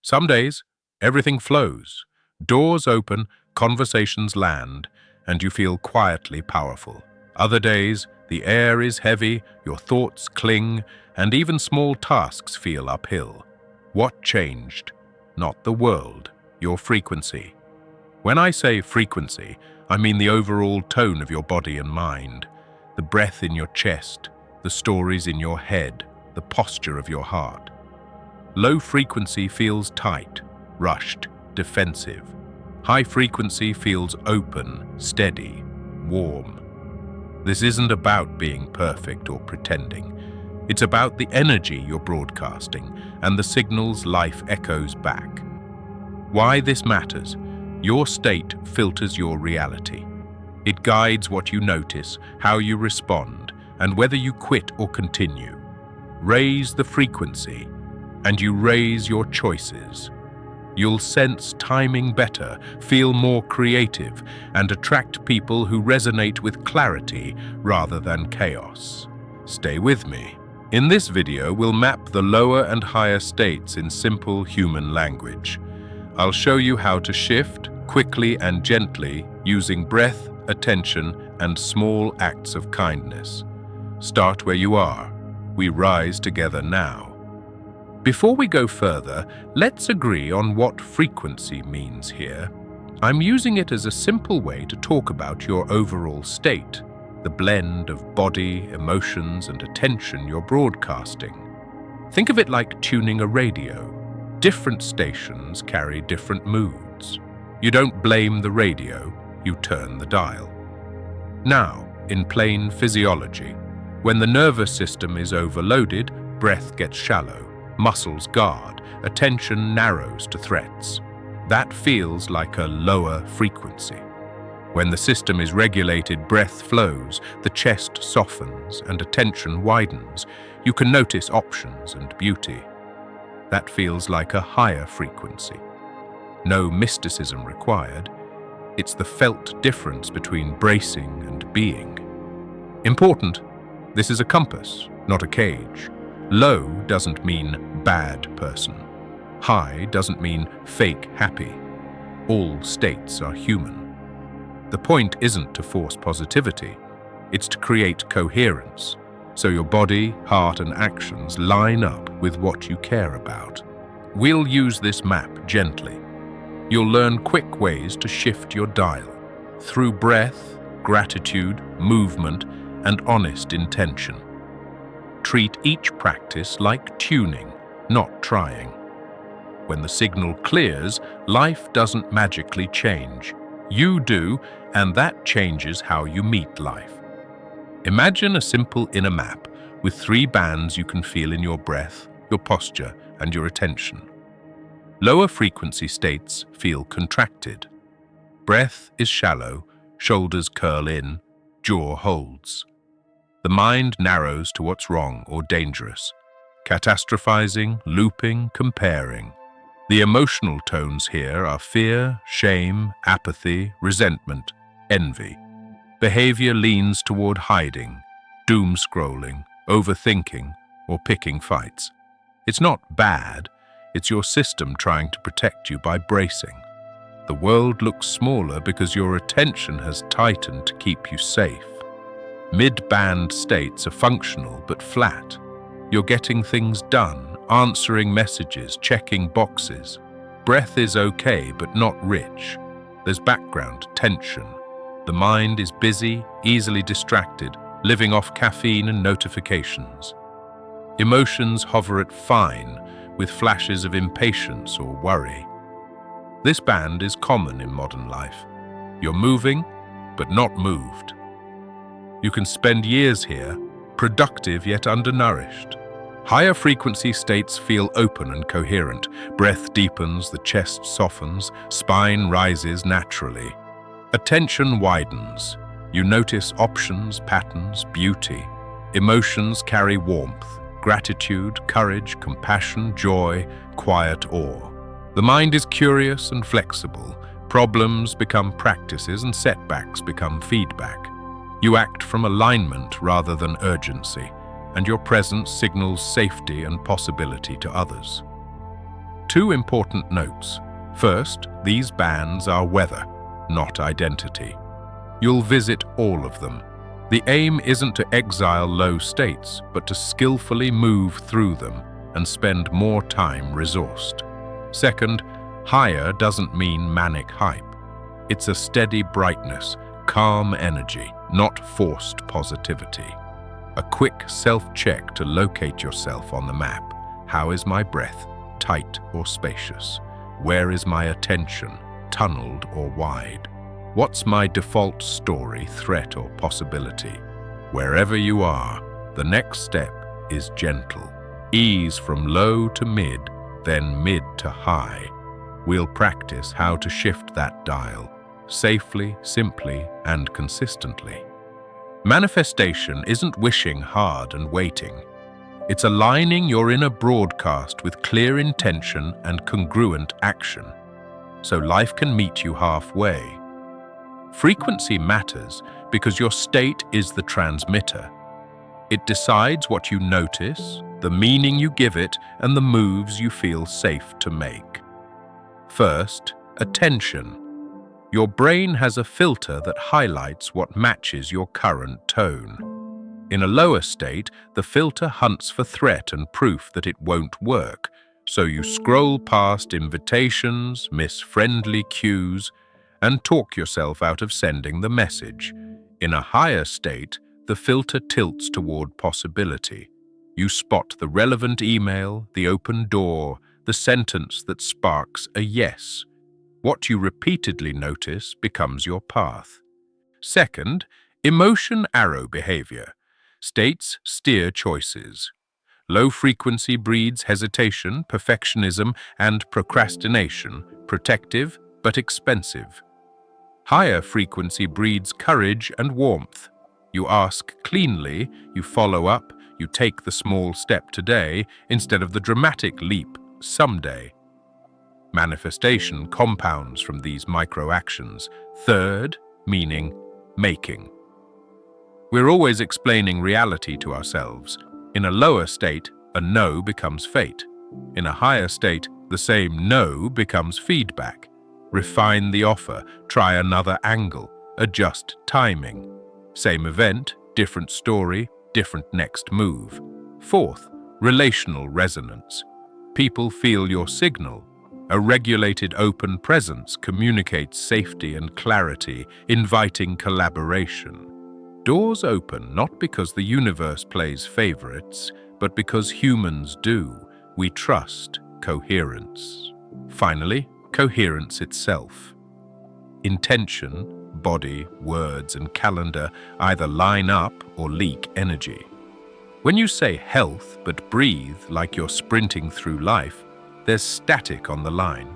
Some days, everything flows. Doors open, conversations land, and you feel quietly powerful. Other days, the air is heavy, your thoughts cling, and even small tasks feel uphill. What changed? Not the world, your frequency. When I say frequency, I mean the overall tone of your body and mind, the breath in your chest, the stories in your head, the posture of your heart. Low frequency feels tight, rushed, defensive. High frequency feels open, steady, warm. This isn't about being perfect or pretending. It's about the energy you're broadcasting and the signals life echoes back. Why this matters? Your state filters your reality. It guides what you notice, how you respond, and whether you quit or continue. Raise the frequency, and you raise your choices. You'll sense timing better, feel more creative, and attract people who resonate with clarity rather than chaos. Stay with me. In this video, we'll map the lower and higher states in simple human language. I'll show you how to shift quickly and gently using breath, attention, and small acts of kindness. Start where you are. We rise together now. Before we go further, let's agree on what frequency means here. I'm using it as a simple way to talk about your overall state, the blend of body, emotions, and attention you're broadcasting. Think of it like tuning a radio. Different stations carry different moods. You don't blame the radio, you turn the dial. Now, in plain physiology, when the nervous system is overloaded, breath gets shallow, muscles guard, attention narrows to threats. That feels like a lower frequency. When the system is regulated, breath flows, the chest softens, and attention widens. You can notice options and beauty. That feels like a higher frequency. No mysticism required. It's the felt difference between bracing and being. Important, this is a compass, not a cage. Low doesn't mean bad person. High doesn't mean fake happy. All states are human. The point isn't to force positivity, it's to create coherence, so your body, heart, and actions line up with what you care about. We'll use this map gently. You'll learn quick ways to shift your dial through breath, gratitude, movement, and honest intention. Treat each practice like tuning, not trying. When the signal clears, life doesn't magically change. You do, and that changes how you meet life. Imagine a simple inner map with 3 bands you can feel in your breath, your posture, and your attention. Lower frequency states feel contracted. Breath is shallow, shoulders curl in, jaw holds. The mind narrows to what's wrong or dangerous, catastrophizing, looping, comparing. The emotional tones here are fear, shame, apathy, resentment, envy. Behavior leans toward hiding, doom scrolling, overthinking, or picking fights. It's not bad, it's your system trying to protect you by bracing. The world looks smaller because your attention has tightened to keep you safe. Mid-band states are functional but flat. You're getting things done, answering messages, checking boxes. Breath is okay but not rich. There's background tension. The mind is busy, easily distracted, living off caffeine and notifications. Emotions hover at fine, with flashes of impatience or worry. This band is common in modern life. You're moving, but not moved. You can spend years here, productive yet undernourished. Higher frequency states feel open and coherent. Breath deepens, the chest softens, spine rises naturally. Attention widens. You notice options, patterns, beauty. Emotions carry warmth, gratitude, courage, compassion, joy, quiet awe. The mind is curious and flexible. Problems become practices and setbacks become feedback. You act from alignment rather than urgency, and your presence signals safety and possibility to others. Two important notes. First, these bands are weather, not identity. You'll visit all of them. The aim isn't to exile low states, but to skillfully move through them and spend more time resourced. Second, higher doesn't mean manic hype. It's a steady brightness, calm energy, not forced positivity. A quick self-check to locate yourself on the map. How is my breath, tight or spacious? Where is my attention, tunneled or wide? What's my default story, threat or possibility? Wherever you are, the next step is gentle. Ease from low to mid, then mid to high. We'll practice how to shift that dial, safely, simply, and consistently. Manifestation isn't wishing hard and waiting. It's aligning your inner broadcast with clear intention and congruent action, so life can meet you halfway. Frequency matters because your state is the transmitter. It decides what you notice, the meaning you give it, and the moves you feel safe to make. First, attention. Your brain has a filter that highlights what matches your current tone. In a lower state, the filter hunts for threat and proof that it won't work, so you scroll past invitations, miss friendly cues, and talk yourself out of sending the message. In a higher state, the filter tilts toward possibility. You spot the relevant email, the open door, the sentence that sparks a yes. What you repeatedly notice becomes your path. Second, emotion arrow behavior. States steer choices. Low frequency breeds hesitation, perfectionism, and procrastination, protective but expensive. Higher frequency breeds courage and warmth. You ask cleanly, you follow up, you take the small step today instead of the dramatic leap someday. Manifestation compounds from these micro-actions. Third, meaning making. We're always explaining reality to ourselves. In a lower state, a no becomes fate. In a higher state, the same no becomes feedback. Refine the offer, try another angle, adjust timing. Same event, different story, different next move. Fourth, relational resonance. People feel your signal. A regulated open presence communicates safety and clarity, inviting collaboration. Doors open not because the universe plays favorites, but because humans do. We trust coherence. Finally, coherence itself. Intention, body, words, and calendar either line up or leak energy. When you say health but breathe like you're sprinting through life, there's static on the line.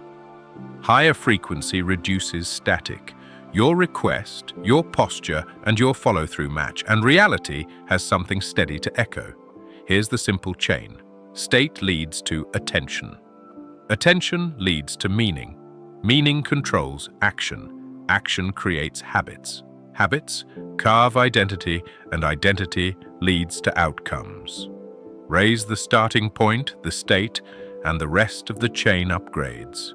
Higher frequency reduces static. Your request, your posture, and your follow-through match, and reality has something steady to echo. Here's the simple chain. State leads to attention. Attention leads to meaning. Meaning controls action. Action creates habits. Habits carve identity, and identity leads to outcomes. Raise the starting point, the state, and the rest of the chain upgrades.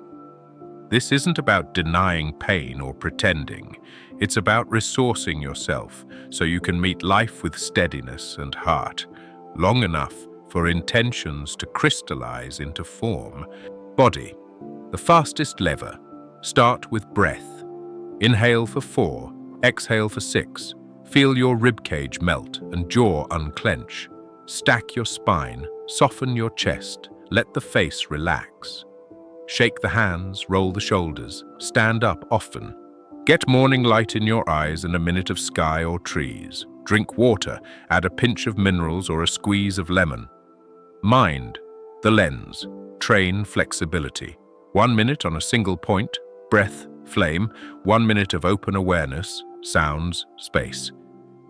This isn't about denying pain or pretending. It's about resourcing yourself so you can meet life with steadiness and heart, long enough for intentions to crystallize into form. Body, the fastest lever. Start with breath. Inhale for 4, exhale for 6. Feel your ribcage melt and jaw unclench. Stack your spine, soften your chest, let the face relax. Shake the hands, roll the shoulders, stand up often. Get morning light in your eyes and a minute of sky or trees. Drink water, add a pinch of minerals or a squeeze of lemon. Mind, the lens. Train flexibility. 1 minute on a single point, breath, flame. 1 minute of open awareness, sounds, space.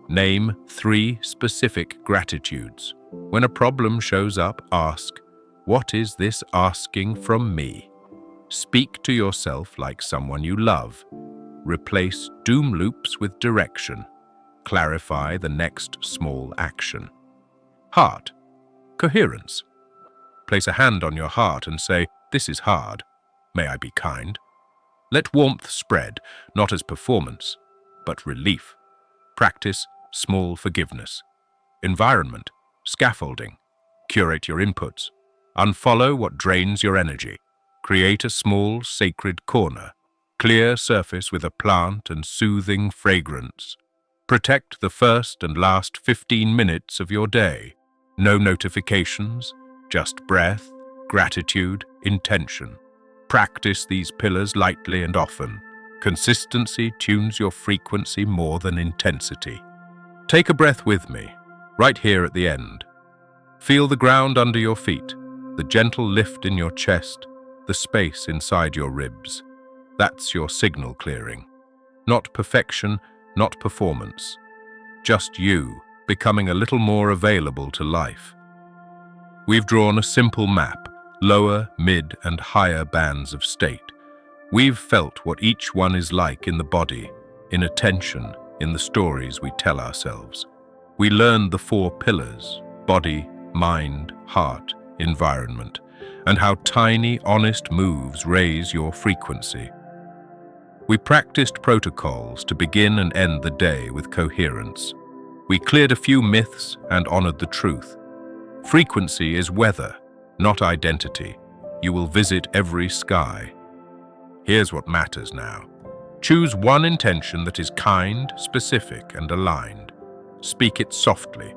Name 3 specific gratitudes. When a problem shows up, ask, what is this asking from me? Speak to yourself like someone you love. Replace doom loops with direction. Clarify the next small action. Heart. Coherence. Place a hand on your heart and say, This is hard. May I be kind? Let warmth spread, not as performance, but relief. Practice small forgiveness. Environment, scaffolding. Curate your inputs. Unfollow what drains your energy. Create a small, sacred corner. Clear surface with a plant and soothing fragrance. Protect the first and last 15 minutes of your day. No notifications, just breath, gratitude, intention. Practice these pillars lightly and often. Consistency tunes your frequency more than intensity. Take a breath with me, right here at the end. Feel the ground under your feet, the gentle lift in your chest, the space inside your ribs. That's your signal clearing. Not perfection, not performance. Just you, becoming a little more available to life. We've drawn a simple map, lower, mid, and higher bands of state. We've felt what each one is like in the body, in attention, in the stories we tell ourselves. We learned the 4 pillars: body, mind, heart, environment, and how tiny, honest moves raise your frequency. We practiced protocols to begin and end the day with coherence. We cleared a few myths and honored the truth. Frequency is weather, not identity. You will visit every sky. Here's what matters now. Choose one intention that is kind, specific, and aligned. Speak it softly.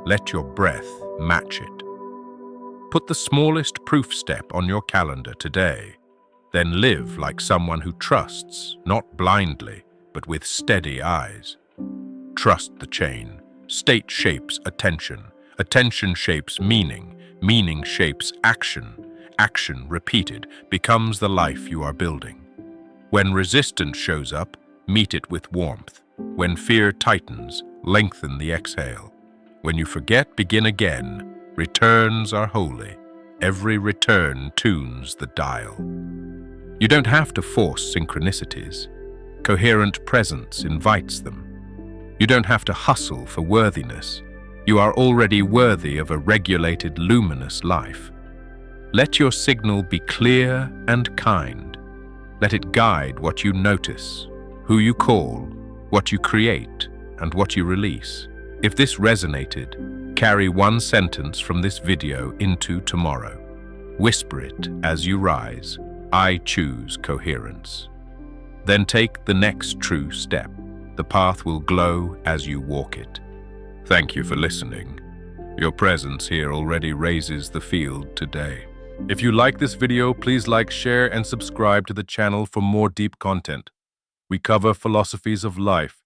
Let your breath match it. Put the smallest proof step on your calendar today. Then live like someone who trusts, not blindly, but with steady eyes. Trust the chain. State shapes attention. Attention shapes meaning. Meaning shapes action. Action, repeated, becomes the life you are building. When resistance shows up, meet it with warmth. When fear tightens, lengthen the exhale. When you forget, begin again. Returns are holy. Every return tunes the dial. You don't have to force synchronicities. Coherent presence invites them. You don't have to hustle for worthiness. You are already worthy of a regulated, luminous life. Let your signal be clear and kind. Let it guide what you notice, who you call, what you create, and what you release. If this resonated, carry one sentence from this video into tomorrow. Whisper it as you rise. I choose coherence. Then take the next true step. The path will glow as you walk it. Thank you for listening. Your presence here already raises the field today. If you like this video, please like, share, and subscribe to the channel for more deep content. We cover philosophies of life,